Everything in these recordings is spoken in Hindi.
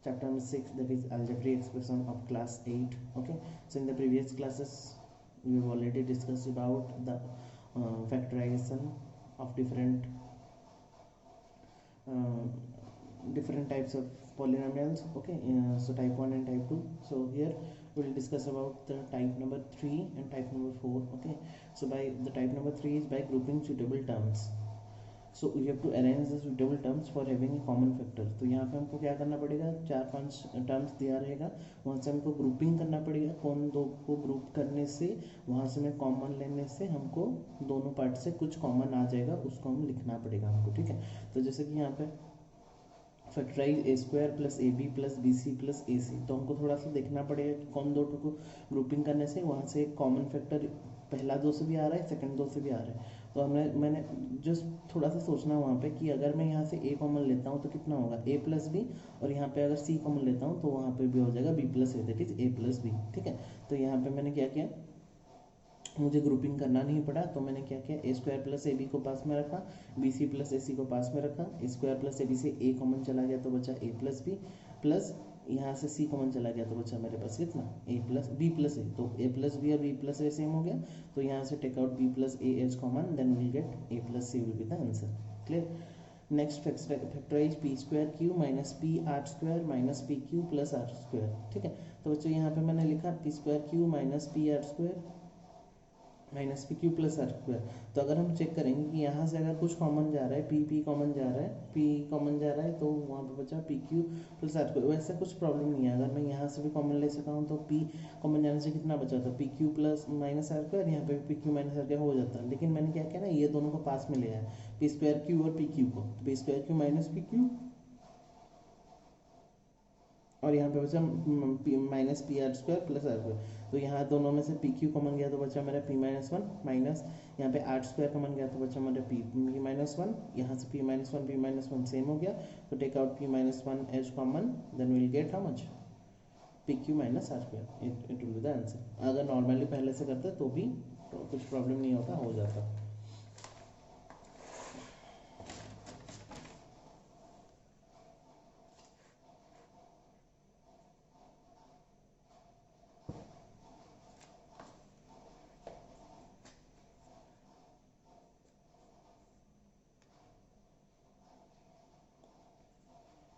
chapter number 6, that is algebraic expression of class 8. Okay, so in the previous classes we have already discussed about the factorization of different types of polynomials. Okay, so type 1 and type 2. So here we will discuss about the type number 3 and type number 4. Okay, so by the type number 3 is by grouping suitable terms. So we have to arrange the suitable terms for having a common factor. तो यहाँ पे हमको क्या करना पड़ेगा, 4-5 टर्म्स दिया रहेगा, वहाँ से हमको ग्रुपिंग करना पड़ेगा. कौन दो को ग्रुप करने से, वहाँ से मैं कॉमन लेने से हमको दोनों पार्ट से कुछ कॉमन आ जाएगा, उसको हम लिखना पड़ेगा हमको. ठीक है, तो जैसे कि यहाँ पे factorise a square plus a B plus b c plus a c, तो हमको थोड़ा सा देखना पड़ेगा कि कौन दो को ग्रुपिंग करने से वहाँ से एक कॉमन फैक्टर पहला दो से भी आ रहा है, सेकंड दो से भी आ रहा है. तो मैंने जस्ट थोड़ा सा सोचना वहाँ पे कि अगर मैं यहाँ से ए कॉमन लेता हूँ तो कितना होगा, ए प्लस बी, और यहाँ पे अगर सी कॉमन लेता हूँ तो वहाँ पे भी हो जाएगा B plus A, that is A plus B. ठीक है, तो यहाँ पे मैंने क्या किया, मुझे ग्रुपिंग करना नहीं पड़ा, तो मैंने क्या किया, ए स्क्वायर प्लस ए बी को पास में रखा, बी सी प्लस ए सी को पास में रखा, ए स्क्वायर प्लस ए बी से ए कॉमन चला गया तो बचा ए प्लस बी, प्लस यहाँ से सी कॉमन चला गया तो बचा मेरे पास कितना, A plus B plus A. तो ए प्लस बी और बी प्लस ए सेम हो गया, तो यहाँ से take out B plus A as common, then will get A plus C will be the answer. Clear. Next factorize P square Q minus P R square minus P Q plus R square. ठीक है, तो बच्चों यहाँ पे मैंने लिखा P square Q minus P R square minus P Q plus R square. तो अगर हम चेक करेंगे कि यहाँ से अगर कुछ कॉमन जा रहा है, पी कॉमन जा रहा है, पी कॉमन जा रहा है, तो वहाँ पे बचा P Q plus R square. वैसे कुछ प्रॉब्लम नहीं है, अगर मैं यहाँ से भी कॉमन ले सका हूँ तो पी कॉमन जाने से कितना बचा था, P Q plus minus R square, यहाँ पे P Q minus R square हो जाता है. लेकिन मैंने क्या किया ना, ये दोनों को पास में ले आया, पी स्क्वायर क्यू और पी क्यू को, तो P square Q minus P Q, और यहाँ पे बचा minus P R square plus R square. तो यहाँ दोनों में से पी क्यू कॉमन गया तो बचा मेरा पी माइनस वन, माइनस यहाँ पे आर स्क्वायर कॉमन गया तो बचा मेरा पी माइनस वन. यहाँ से पी माइनस वन सेम हो गया, तो take out P minus one as common, then will get how much, P Q minus R square. It will be the answer. अगर नॉर्मली पहले से करते तो भी कुछ प्रॉब्लम नहीं होता, हो जाता.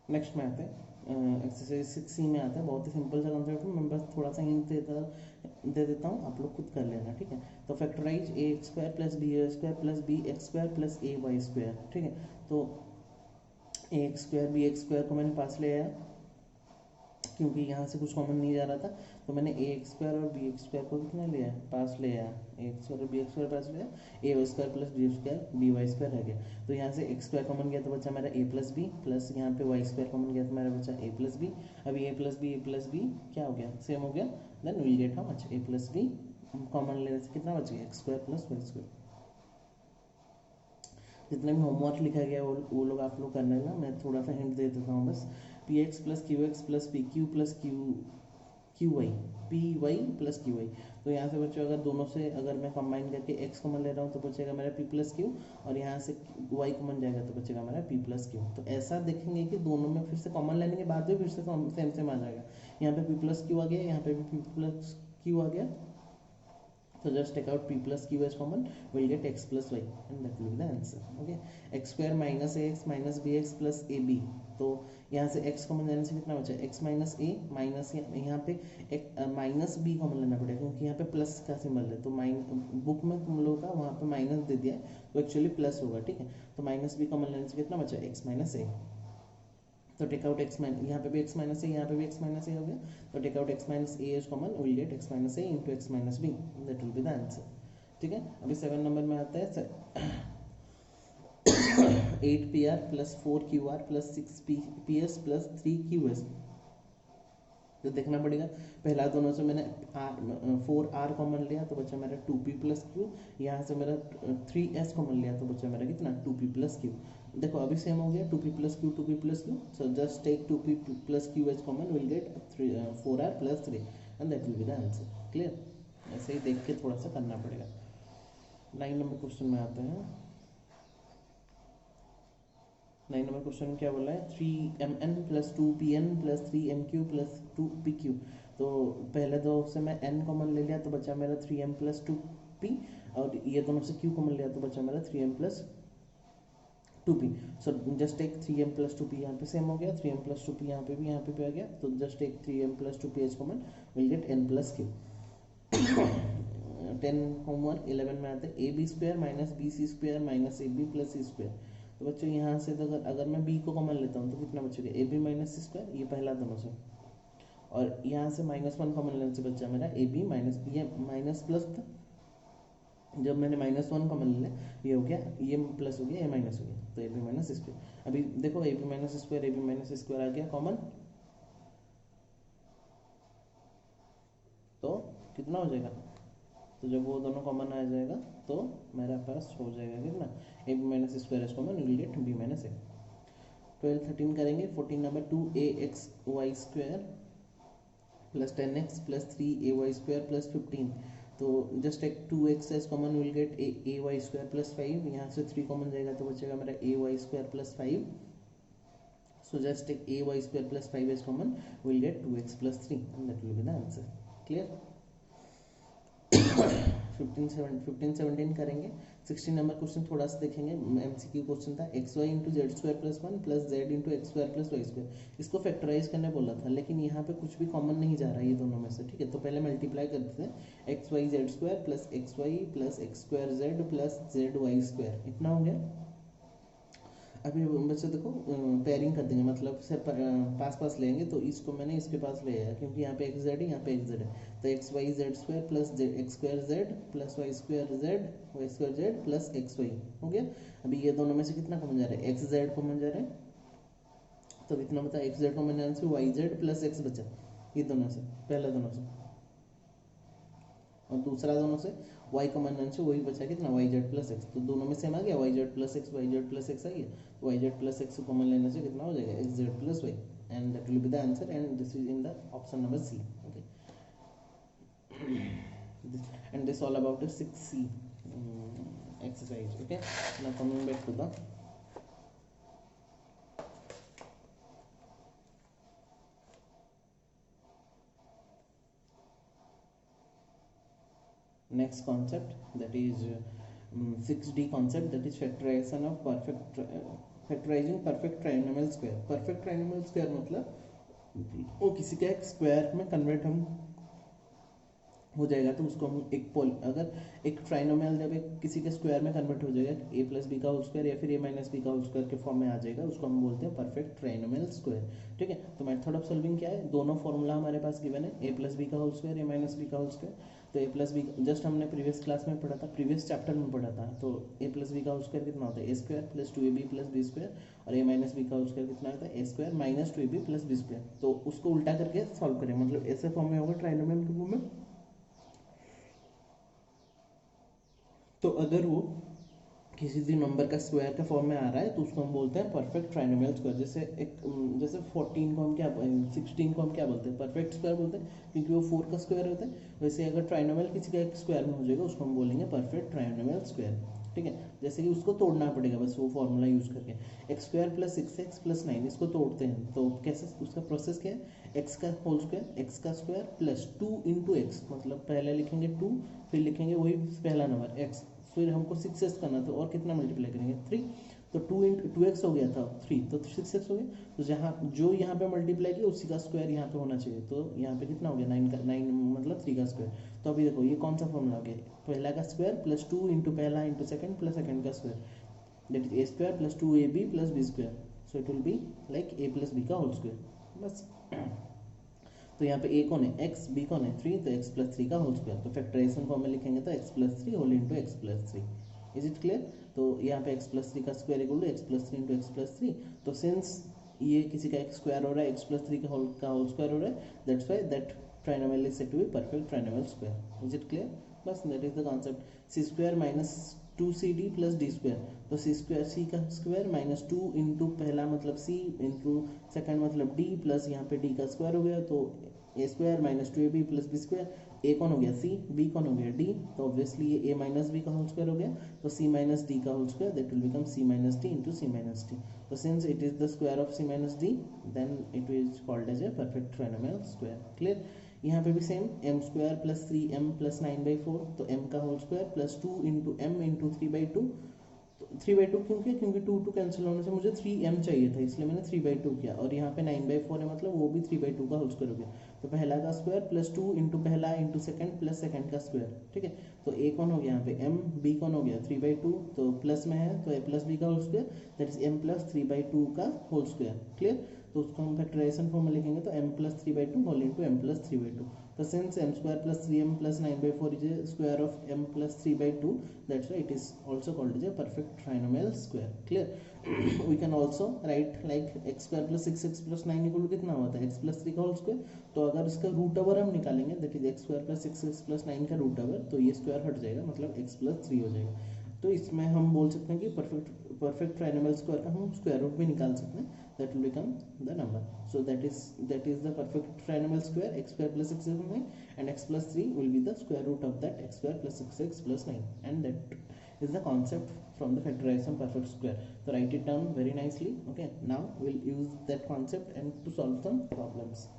नेक्स्ट में आते हैं एक्सरसाइज 6C में आता है, बहुत ही सिंपल सा कंसेप्ट है, मैं बस थोड़ा सा हिंट दे देता हूँ, आप लोग खुद कर लेना. ठीक है, तो factorise a x square plus B square plus b x square plus a y square. ठीक है, तो a x square b x square को मैंने पास ले आया, क्योंकि यहाँ से कुछ कॉमन नहीं जा रहा था, तो मैंने ए एक्स स्क्वायर और बी एक्स स्क्वायर को कितना लिया, पास ले आया, ए एक्स स्क्वायर और बी एक्स स्क्वायर पास ले आया, a y square plus B square b y square रह गया. तो यहाँ से एक्स स्क्वायर कॉमन गया तो बचा मेरा ए प्लस बी, प्लस यहाँ पे वाई स्क्वायर कॉमन गया तो मेरा बचा ए प्लस बी. अभी ए प्लस बी क्या हो गया, सेम हो गया, then will get how much, A plus B common लेने से कितना बच गया, X square plus Y square. जितना भी होमवर्क लिखा गया वो लोग आप लोग करने ना, मैं थोड़ा सा हिंट दे देता हूँ बस. P X plus Q X plus P Q plus Q Y, P Y plus Q Y. तो यहाँ से बच्चों अगर दोनों से अगर मैं कंबाइन करके एक्स कॉमन ले रहा हूँ तो बचेगा मेरा पी प्लस क्यू, और यहाँ से वाई कॉमन जाएगा तो बचेगा मेरा पी प्लस क्यू. तो ऐसा देखेंगे कि दोनों में फिर से कॉमन लेने के बाद भी फिर से सेम आ जाएगा. यहाँ पे पी प्लस क्यू आ गया, यहाँ पे भी पी प्लस क्यू आ गया, so just take out p plus q as common, we'll get x plus y and that will be the answer. Okay, x square minus ax minus bx plus ab. तो यहाँ से x कॉमन लेने से कितना बचा, x माइनस ए माइनस, यहाँ पे माइनस बी कॉमन लेना पड़ेगा क्योंकि यहाँ पे प्लस का सिंबल है, तो बुक में तुम लोगों का वहाँ पे माइनस दे दिया है तो एक्चुअली प्लस होगा. ठीक है, तो माइनस बी कॉमन लेने से कितना बचा, x माइनस ए. तो टेक आउट एक्स माइनस, यहाँ पे भी एक्स माइनस ए, यहाँ पे भी एक्स माइनस ए हो गया, तो take out X minus A is common, will get X minus A into x minus B, that will be the answer. ठीक है, अभी 7 नंबर में आता है 8pr plus 4qr plus 6ps plus 3qs. तो देखना पड़ेगा, पहला दोनों से मैंने 4r कॉमन लिया तो बचा मेरा 2p प्लस क्यू, यहाँ से मेरा 3s कॉमन लिया तो बचा मेरा कितना 2p प्लस क्यू. देखो अभी सेम हो गया, 2p plus Q, so just take 2p plus Q as common, will get 4r plus 3 and that will be the answer. Clear, ऐसे ही देख के थोड़ा सा करना पड़ेगा. 9 नंबर क्वेश्चन में आते हैं. 9 नंबर क्वेश्चन में क्या बोला है, 3mn plus 2pn plus 3mq plus 2pq। तो पहले दो से मैं n कॉमन ले लिया तो बचा मेरा 3m प्लस 2p, और ये दोनों से q कॉमन लिया तो बचा मेरा 3m plus 2p। So just take 3m plus 2p, यहाँ पे सेम हो गया, 3m प्लस 2p यहाँ पे भी आ गया, तो just take 3m plus 2p as common, will get n plus q। 10 homework 11 में आते हैं A B square minus B C square minus A B plus C square. तो बच्चों यहाँ से तो अगर मैं b को कॉमन लेता हूँ तो कितना बचेगा, A B minus C square, ये पहला दोनों से, और यहाँ से -1 कॉमन लेने से बचा मेरा ए बी माइनस, ये माइनस प्लस था, जब मैंने -1 कॉमन ले लिया ये हो गया, ये प्लस हो गया, ये माइनस हो गया, तो ए बी माइनस स्क्वायर। अभी देखो ए बी माइनस स्क्वायर आ गया कॉमन, तो कितना हो जाएगा, तो जब वो दोनों कॉमन आ जाएगा तो मेरे पास हो जाएगा कितना, a B minus square is common, will get b minus a. 12 13 करेंगे, 14 number 2ax y square plus 10x प्लस 3ay स्क्वायर प्लस 15। तो जस्ट एक 2x as common, will get a y square plus 5, यहाँ से 3 कॉमन जाएगा तो बचेगा मेरा a y square plus 5। So just take a y square plus 5 as common, will get 2x plus 3, and that will be the answer. Clear. 15 17 करेंगे। 16 नंबर क्वेश्चन थोड़ा सा देखेंगे, एमसीक्यू क्वेश्चन था, X Y into Z square plus 1 plus Z into X square plus Y square. इसको फैक्टराइज करने बोला था, लेकिन यहाँ पे कुछ भी कॉमन नहीं जा रहा है ये दोनों में से, ठीक है। तो पहले मल्टीप्लाई करते हैं, X Y Z square plus X Y plus X square Z plus Z Y square, इतना हो गया। अभी बच्चे देखो पेयरिंग कर देंगे, मतलब से पास पास लेंगे, तो इसको मैंने इसके पास ले आया क्योंकि यहाँ पे एक्स जेड है, यहाँ पे एक्स जेड है, तो X Y Z square plus X square Z plus Y square Z plus X Y हो गया। अभी ये दोनों में से कितना कॉमन जा रहा है, एक्स जेड कॉमन जा रहा है, तो कितना बता, एक्स जेड कॉमन जाने से वाई जेड प्लस एक्स बचा, ये दोनों से, पहले दोनों से, और दूसरा दोनों से y कॉमन लेने से वही बचा कितना, वाई जेड प्लस एक्स, तो दोनों में सेम आ गया, वाई जेड प्लस एक्स आ गया, तो Y Z plus X common लेने से कितना हो जाएगा, X Z plus Y, and that will be the answer, and this is in the option number C. Okay, and this all about 6C exercise. Okay, now coming back to the next concept, that is 6D concept, that is factorization of factorizing perfect trinomial square. Perfect trinomial square मतलब वो किसी का एक स्क्वायर में कन्वर्ट हम हो जाएगा, तो उसको हम एक अगर एक ट्राइनोमियल जब एक किसी के स्क्वायर में कन्वर्ट हो जाएगा, ए प्लस बी का होल स्क्वायर या फिर ए माइनस बी का होल स्क्वायर के फॉर्म में आ जाएगा, उसको हम बोलते हैं परफेक्ट ट्राइनोमियल स्क्वायर। ठीक है, तो मेथड ऑफ सॉल्विंग क्या है, दोनों फॉर्मूला हमारे पास गिवन है, ए प्लस बी का whole square, a minus b का होल स्क्वायर। तो ए प्लस बी जस्ट हमने प्रीवियस क्लास में पढ़ा था, प्रीवियस चैप्टर में पढ़ा था, तो ए प्लस बी का होल स्क्वायर कितना होता है, a square plus 2ab plus B square, और ए माइनस बी का होल स्क्वायर कितना होता है, a square minus 2ab plus B square. तो उसको उल्टा करके सॉल्व करें, मतलब ऐसे फॉर्म में होगा ट्राइनोमियल के फॉर्म में। तो अगर वो किसी भी नंबर का स्क्वायर के फॉर्म में आ रहा है तो उसको हम बोलते हैं परफेक्ट ट्राइनोमियल स्क्वायर। जैसे 14 को हम क्या 16 को हम क्या बोलते हैं, परफेक्ट स्क्वायर बोलते हैं, क्योंकि वो 4 का स्क्वायर होता है। वैसे अगर ट्राइनोमियल किसी का एक स्क्वायर में हो जाएगा उसको हम बोलेंगे परफेक्ट ट्राइनोमियल स्क्वायर। ठीक है, जैसे कि उसको तोड़ना पड़ेगा बस वो फॉर्मूला यूज करके, x square plus 6x plus 9, इसको तोड़ते हैं तो कैसे, उसका प्रोसेस क्या है, एक्स का होल स्क्वायर, एक्स का स्क्वायर प्लस 2 इंटू एक्स, मतलब पहले लिखेंगे 2, फिर लिखेंगे वही पहला नंबर एक्स, फिर हमको 6x करना था और कितना मल्टीप्लाई करेंगे 3, तो 2 इंटू 2x हो गया था 3, तो 6x हो गया। तो जहाँ जो यहाँ पे मल्टीप्लाई किया उसी का स्क्वायर यहाँ पे होना चाहिए, तो यहाँ पे कितना हो गया 9 मतलब 3 का स्क्वायर। तो अभी देखो ये कौन सा फॉर्मूला हो गया, पहला का स्क्वायर प्लस 2 इंटू पहला इंटू सेकंड प्लस सेकंड का square, that is A square plus 2ab plus B square, so it will be like A plus B का होल स्क्वायर बस। तो यहाँ पे ए कौन है, एक्स, बी कौन है 3, तो एक्स प्लस 3 का होल स्क्वायर, तो फैक्टराइजेशन फॉर्म में लिखेंगे तो X plus 3 whole into x plus 3। Is it clear. तो यहाँ पे एक्स प्लस 3 का square equal to X plus 3 into x plus 3। तो सिंस ये किसी का एक स्क्वायर हो रहा है, एक्स प्लस 3 का होल स्क्वायर हो रहा है, that's why that trinomial is said to be perfect trinomial square. Is it clear, बस that is the concept. C square minus 2cd plus d square, तो सी स्क्वायर सी का स्क्वायर माइनस 2 इंटू पहला मतलब सी इंटू सेकेंड मतलब डी प्लस यहाँ पे डी का स्क्वायर हो गया, तो a square minus 2ab plus B square, a कौन हो गया सी, बी कौन हो गया डी, तो ऑब्वियसली ये ए माइनस बी का होल स्क्वायर हो गया, तो सी माइनस डी का whole square that will become c minus d into c minus d, तो since it is the square of c minus d then it is called as a perfect trinomial square. Clear. यहाँ पे भी same m square plus 3m plus 9/4, तो m का whole square plus 2 into m into 3/2, 3/2 क्योंकि 2 कैंसिल होने से मुझे 3m चाहिए था, इसलिए मैंने 3/2 किया, और यहाँ पे 9/4 है मतलब वो भी 3/2 का होल स्क्वायर हो गया, तो पहला का स्क्वायर प्लस 2 इंटू पहला इंटू सेकंड प्लस सेकंड का स्क्वायर, ठीक है, तो a कौन हो गया यहाँ पे m, b कौन हो गया 3/2, तो प्लस में है तो a प्लस b का whole square that is m plus 3/2 का होल स्क्वायर। क्लियर। तो उसको हम फैक्टराइजेशन फॉर्म में लिखेंगे तो m plus 3/2 whole into m plus 3/2, तो since m square plus 3m plus 9/4 is A square of m plus 3/2 that's why it is also called as a perfect trinomial square. Clear. We can also write like x square plus 6x plus 9 equal कितना होता है x प्लस 3 का होल स्क्वायर, तो अगर इसका रूट ओवर हम निकालेंगे that is x square plus 6x plus 9 का रूट ओवर, तो ये स्क्वायर हट जाएगा मतलब x प्लस 3 हो जाएगा, तो इसमें हम बोल सकते हैं कि परफेक्ट ट्राइनोमियल स्क्वायर का हम स्क्वायर रूट भी निकाल सकते हैं, that will become the number, so that is the perfect trinomial square x square plus 6x plus 9 and x plus 3 will be the square root of that x square plus 6x plus 9, and that is the concept from the factorization perfect square, so write it down very nicely. Okay, now we'll use that concept and to solve some problems.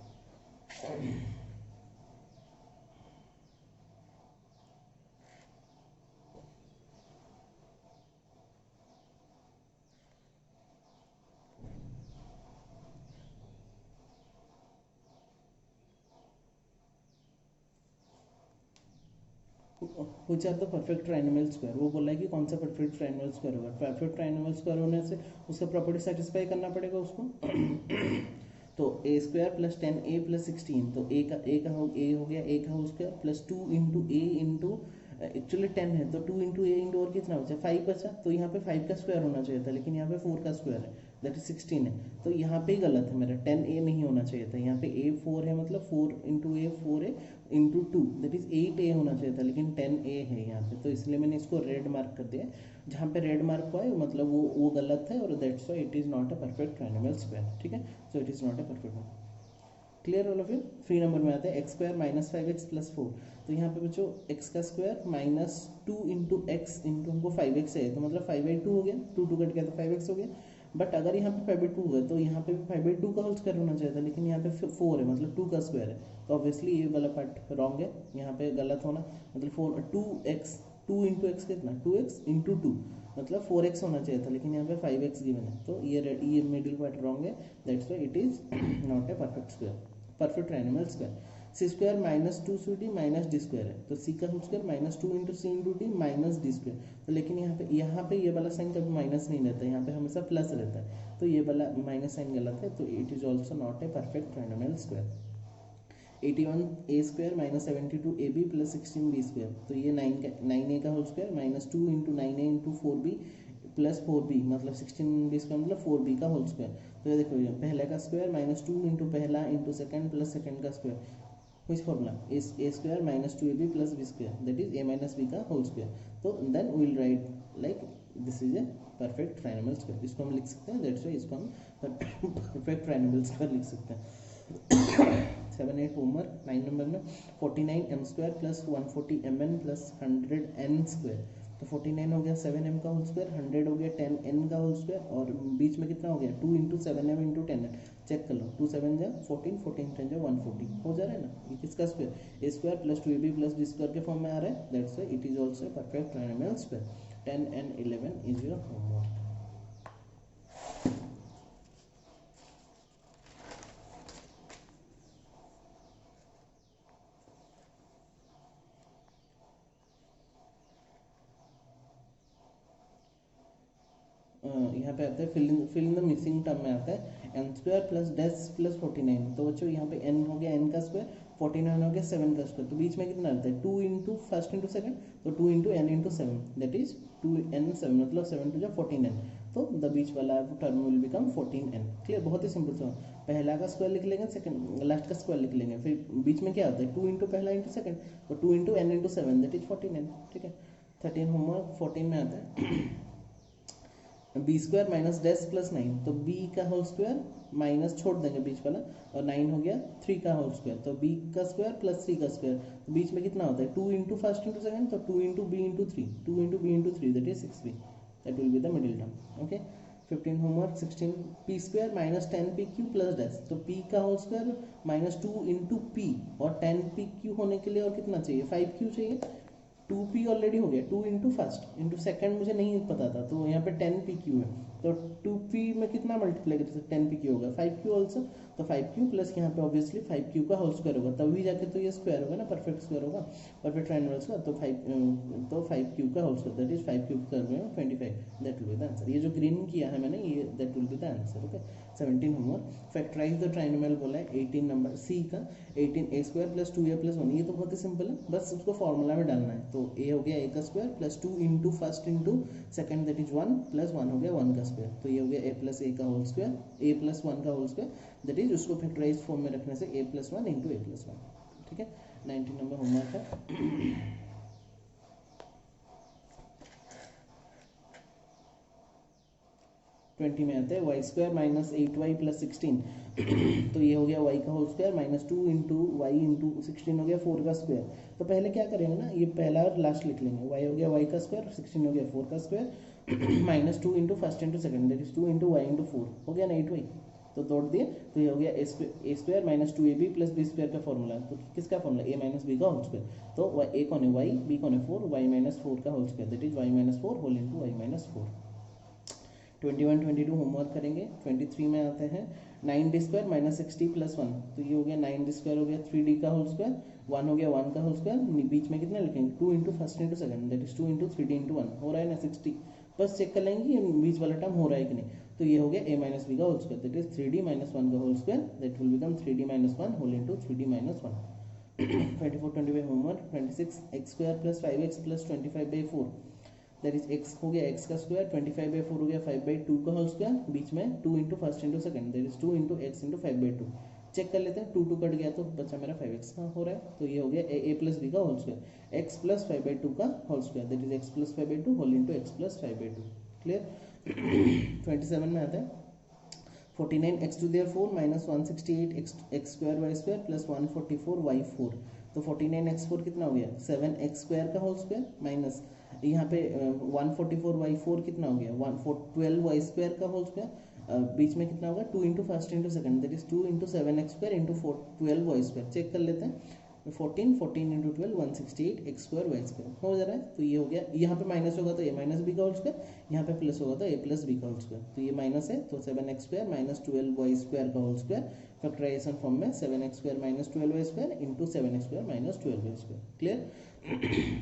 Which are the perfect trinomial square, वो बोला है कि कौन सा परफेक्ट ट्राइनोमियल स्क्वायर होगा, परफेक्ट ट्राइनोमियल स्क्वायर होने से उसका प्रॉपर्टी सेटिस्फाई करना पड़ेगा उसको। तो a square plus 10a plus 16, तो ए हो गया a का होल स्क्वायर प्लस 2 इंटू ए इंटू एक्चुअली 10 है तो 2 इंटू ए इंटू और कितना बचा 5 बचा, तो यहाँ पे 5 का स्क्वायर होना चाहिए था, लेकिन यहाँ पे 4 का स्क्वायर है दैट इज 16 है, तो यहाँ पे गलत है मेरा 10a नहीं होना चाहिए था, यहाँ पे a 4 है मतलब 4 इंटू ए 4 है इंटू 2 दैट इज 8a होना चाहिए था, लेकिन 10a है यहाँ पे, तो इसलिए मैंने इसको रेड मार्क कर दिया, जहाँ पे रेड मार्क हुआ है मतलब वो गलत है, और that's why it is not a perfect trinomial square. ठीक है, so it is not a perfect. Clear all of you. Free number में आते हैं x square minus 5x plus 4, तो यहाँ पे बच्चों x का square minus 2 into x into हमको 5x है, तो मतलब 5/2 हो गया, 2 कट गया तो 5x हो गया, बट अगर यहाँ पे 5/2 हुआ तो यहाँ पे भी 5/2 का होल स्क्वायर होना चाहिए था, लेकिन यहाँ पे 4 है मतलब 2 का स्क्वायर है, तो ऑब्वियसली ये वाला पार्ट रॉन्ग है, यहाँ पे गलत होना मतलब 2 इंटू एक्स कितना 2x इंटू 2 मतलब 4x होना चाहिए था, लेकिन यहाँ पे 5x गिवन है, तो ये मिडिल पार्ट रॉन्ग है, that's why it is not a perfect square, perfect trinomial square. C square minus 2cd minus D square है, तो सी का whole square minus 2 into C into D minus D square, तो लेकिन यहाँ पे ये वाला साइन कभी माइनस नहीं रहता है, यहाँ पे हमेशा प्लस रहता है, तो ये वाला माइनस साइन गलत है, तो it is also not a perfect trinomial square. 81a square minus 72ab plus 16b square, तो ये 9a का whole square minus 2 into 9a into 4b plus 4b मतलब 16b स्क्वायर मतलब 4b का होल स्क्वायर, तो ये देखो ये पहले का स्क्वायर माइनस 2 इंटू पहला इंटू सेकंड प्लस सेकंड का square, which formula is a square minus 2ab plus b square that is a minus b का whole square, तो then we will write like this is a perfect trinomial square, इसको हम लिख सकते हैं, that's why इसको हम perfect trinomial square लिख सकते हैं। 7-8 होमवर्क 9 नंबर में 49m square plus 140mn plus 100n square, तो 49 हो गया 7m का होल स्क्वायर, 100 हो गया 10n का होल स्क्वायर, और बीच में कितना हो गया 2 into 7m into 10n, check कर लो 2 7 जा 14 14 10 जा 140 हो जा रहा है ना, ये किसका square a square plus 2ab plus b square के फॉर्म में आ रहा है, that's why it is also perfect trinomial square. 10 and 11 is your homework. यहाँ पे आता है fill in the missing term में आता है n square plus dash plus 49, तो बच्चों यहाँ पे n हो गया n का स्क्वायर, 49 हो गया 7 का स्क्वायर, तो बीच में कितना रहता है 2 इंटू फर्स्ट इंटू सेकंड, तो 2 into n into 7 that is 2n 7 मतलब 7 टू 14n, तो द बीच वाला term will become 14n। Clear, बहुत ही सिंपल सा, पहला का स्क्वायर लिख लेंगे, सेकंड लास्ट का स्क्वायर लिख लेंगे, फिर बीच में क्या होता है 2 इंटू पहला इंटू सेकंड, तो 2 into n into 7 that is 14n। ठीक है, 13 होमवर्क 14 में आता है b square minus dash plus 9, तो बी का होल स्क्वायर माइनस छोड़ देंगे बीच वाला और 9 हो गया 3 का होल स्क्वायर, तो बी का स्क्वायर प्लस 3 का स्क्वायर, तो बीच में कितना होता है 2 इंटू फर्स्ट इंटू सेकंड, तो 2 into b into 3, 2 into b into 3 that is 6b, that will be the middle term. Okay 15 homework 16 p square minus 10 p Q plus dash, तो पी का whole square minus 2 into p और 10 पी क्यू होने के लिए और कितना चाहिए 5 क्यू चाहिए, 2p ऑलरेडी हो गया, 2 इंटू फर्स्ट इंटू सेकेंड मुझे नहीं पता था, तो यहाँ पे 10pq है, तो 2p में कितना मल्टीप्लाई करते हैं 10pq होगा 5q ऑल्सो, तो 5q प्लस यहाँ पे ऑब्वियसली 5q का होल स्क्वायर होगा, तभी जाके तो ये स्क्वायर होगा ना, परफेक्ट स्क्वायर होगा, परफेक्ट ट्रायंगल्स का, तो 5q का whole square that is 5q square में 25, that will be the answer. ये जो ग्रीन किया है मैंने ये that will be the answer. Okay 17 homework factorise the trinomial बोला है 18 नंबर सी का, 18a square plus 2a plus 1, ये तो बहुत ही सिंपल है, बस उसको फॉर्मूला में डालना है, तो a हो गया a का square plus 2 into first into second that is 1 plus 1 हो गया 1 का स्क्वायर, तो ये हो गया a प्लस a का होल स्क्वायर, a प्लस 1 का होल स्क्वायर दैट इज उसको फैक्टराइज फॉर्म में रखने से a plus 1 into a plus 1। ठीक है 19 नंबर होमवर्क है 20 में आता है Y square minus 8y plus 16 तो ये हो गया y का whole square minus 2 into y into 16 हो गया 4 का स्क्वायर, तो पहले क्या करेंगे ना ये पहला और लास्ट लिख लेंगे, y हो गया y का स्क्वायर 16 हो गया 4 का square minus 2 into first into second that is 2 into y into 4 हो गया ना 8y, तो तोड़ दिए, तो ये हो गया a square minus 2ab plus B square का फॉर्मूला, तो किसका फॉर्मूला a माइनस बी का होल स्क्वायर, तो a कौन है y, b कौन है 4, y माइनस 4 का whole square that is y minus 4 whole into y minus 4। 21 22 homework करेंगे 23 में आते हैं 9d square minus 6d plus 1, तो ये हो गया 9d स्क्वायर हो गया 3d का होल स्क्वायर, 1 हो गया 1 का होल स्क्वायर, बीच में कितना लिखेंगे 2 into first into second that is 2 into 3d into 1 हो रहा है ना 60, बस चेक कर लेंगे ये बीच वाला टर्म हो रहा है कि नहीं, तो ये हो गया a माइनस बी का whole square that is 3d minus 1 का whole square that will become 3d minus 1 whole into 3d minus 1। 24 25 homework 26 x square plus 5x plus 25/4 that is x हो गया x का स्क्वायर 25/4 हो गया 5/2 का होल स्क्वायर, बीच में 2 into first into second that is 2 into x into 5/2, check कर लेते हैं 2 2 कट गया तो बचा मेरा 5x का हो रहा है, तो ये हो गया a प्लस बी का होल स्क्वायर x प्लस 5/2 का whole square that is x plus 5/2 whole into x plus 5/2। Clear 27 में आता है 49 x to there 4 minus 168 x square y square plus 144 y4, तो 49 x4 कितना हो गया 7x स्क्वायर का होल स्क्वायर माइनस यहाँ पे 144 y4 कितना हो गया 12 y स्क्वायर का होल स्क्वायर, बीच में कितना होगा 2 into first into second that is 2 into 7x square into 12 y square, check कर लेते हैं 14 इंटू 12 168 x स्क्वायर वाई स्क्वायर हो जा रहा है, तो ये हो गया, यहाँ पे माइनस होगा तो a माइनस बी का होल स्क्वायर, यहाँ पे प्लस होगा तो a प्लस बी का होल स्क्वायर, तो ये माइनस है तो 7x square minus 12y square का होल स्क्वायर फैक्टराइजेशन फॉर्म में 7x square minus 12y square into 7x square minus 12y square. Clear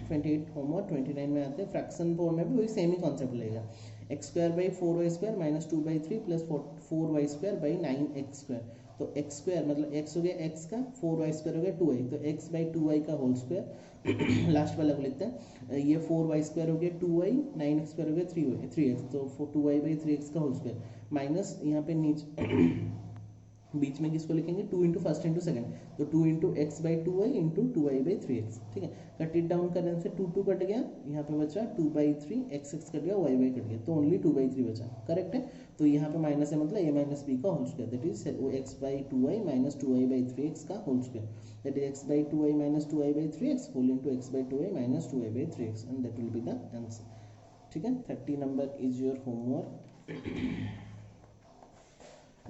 28 homework 29 में आते हैं फ्रैक्शन फॉर्म में भी वही सेम ही कॉन्सेप्ट लगेगा, x square by 4y square minus 2/3 plus 4y square by 9x square, तो x स्क्वायर मतलब x हो गया x का 4y स्क्वायर हो गया 2y, तो x बाई 2y का होल स्क्वायर लास्ट वाला को लिखते हैं, ये 4y स्क्वायर हो गया 2y 9x स्क्वायर हो गया 3x, तो 2y बाई 3x का होल स्क्वायर माइनस यहाँ पे नीचे बीच में किसको लिखेंगे 2 इंटू फर्स्ट इंटू सेकंड, तो 2 into x by 2y into 2y by 3x, ठीक है, कट इट डाउन करने से 2 2 कट गया, यहाँ पे बचा 2/3 x x कट गया y y कट गया, तो ओनली 2/3 बचा, करेक्ट है, तो यहाँ पे माइनस है मतलब a माइनस बी का whole square that is x by 2y minus 2y by 3x का whole square that is x by 2y minus 2y by 3x whole into x by 2y minus 2y by 3x and that will be the answer. ठीक है 30 number is your homework.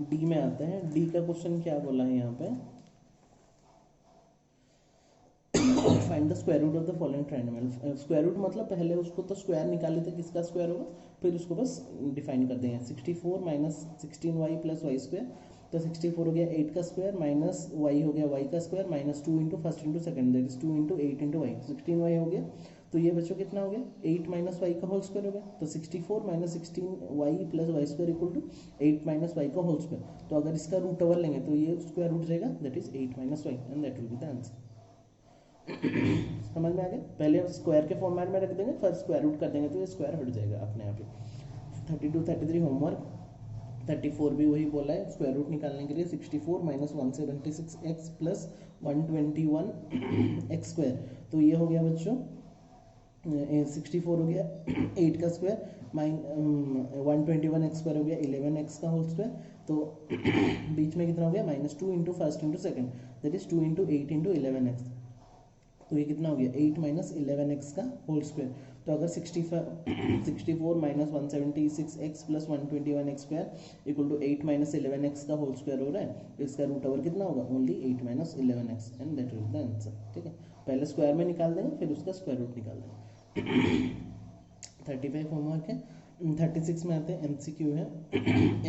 D में आते हैं, डी का क्वेश्चन क्या बोला है यहाँ पे, find the square root of the following triangle, square root मतलब पहले उसको तो स्क्वायर निकाले थे किसका स्क्वायर होगा, फिर उसको बस डिफाइन कर देंगे 64 minus 16y plus Y square, तो 64 हो गया 8 का स्क्वायर माइनस y हो गया y का square minus 2 into first into second that is 2 into 8 into y, 16y हो गया, तो ये बच्चों कितना हो गया 8 माइनस वाई का होल स्क्वायर हो गया, तो 64 minus 16y plus Y square equal to 8 minus y का होल स्क्वायर, तो अगर इसका रूट ओवर लेंगे तो ये स्क्वायर रूट जाएगा that is 8 minus y and that will be the answer. समझ में आ गया, पहले स्क्वायर के फॉर्मेट में रख देंगे फिर स्क्वायर रूट कर देंगे तो ये स्क्वायर हट जाएगा अपने आप ही। 32 33 होमवर्क 34 भी वही बोला है, स्क्वायर रूट निकालने के लिए 64 minus 176x plus 121 x square, तो ये हो गया बच्चों 64 हो गया 8 का स्क्वायर, 121x² हो गया 11x का होल स्क्वायर, तो बीच में कितना हो गया -2 into first into second, that is 2 into 8 into 11x, तो ये कितना हो गया 8 माइनस 11x का होल स्क्वायर। तो अगर 64 minus 176x plus 121x² equal to 8 minus 11x का होल स्क्वायर हो रहा है, तो इसका रूट ओवर कितना होगा only 8 minus 11x, and that is the answer. ठीक है, पहले स्क्वायर में निकाल देंगे फिर उसका स्क्वायर रूट निकाल देंगे। 35 होमवर्क है। 36 में आते हैं, MCQ है।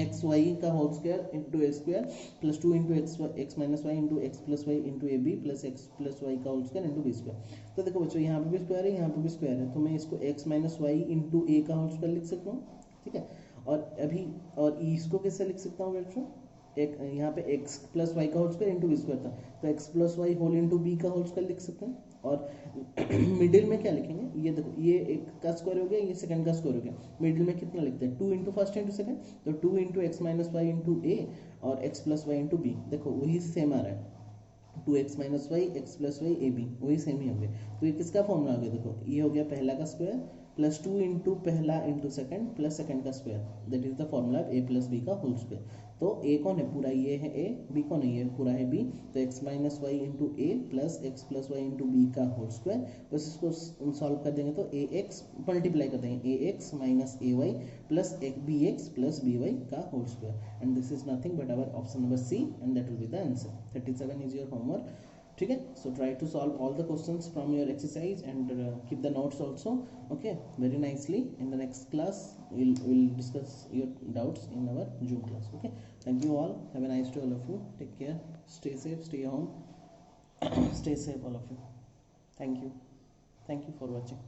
एक्स वाई का whole square into a square plus 2 into x minus y into x plus y into a B plus x plus y का whole square into b square. तो देखो बच्चों यहाँ पे भी स्क्वायर है, यहाँ पे भी स्क्वायर है, तो मैं इसको एक्स माइनस वाई इंटू ए का होल स्क्वायर लिख सकता हूँ। ठीक है, और इसको कैसे लिख सकता हूँ बच्चों, एक यहाँ पे x प्लस वाई का whole square into b square था, तो x plus y whole into b का होल स्क्वायर लिख सकते हैं। और मिडिल में क्या लिखेंगे, ये देखो ये एक का स्क्वायर हो गया, ये सेकंड का स्क्वायर हो गया, मिडिल में कितना लिखते हैं 2 इंटू फर्स्ट इंटू सेकंड, तो 2 into x minus y into a और x plus y into b, देखो वही सेम आ रहा है, 2x minus y x plus y a b, वही सेम ही हो गया। तो ये किसका फॉर्मूला हो गया, देखो ये हो गया पहला का स्क्वायर प्लस 2 इंटू पहला इंटू सेकंड प्लस सेकंड का square, that is the formula of a plus B का होल स्क्वायर। तो ए कौन है पूरा, ये है ए, बी कौन है, ये पूरा है बी, तो x minus y into a plus x plus y into b का होल स्क्वायर, बस इसको सॉल्व कर देंगे तो ए एक्स मल्टीप्लाई कर देंगे, a x minus a y plus b x plus b y का whole square, and this is nothing but our option number c, and that will be the answer. 37 is your homework. ठीक है, so try to solve all the questions from your exercise and keep the notes also, okay, very nicely. In the next class we'll discuss your doubts in our Zoom class. Okay, thank you all, have a nice day all of you, take care, stay safe, stay home, stay safe all of you. Thank you for watching.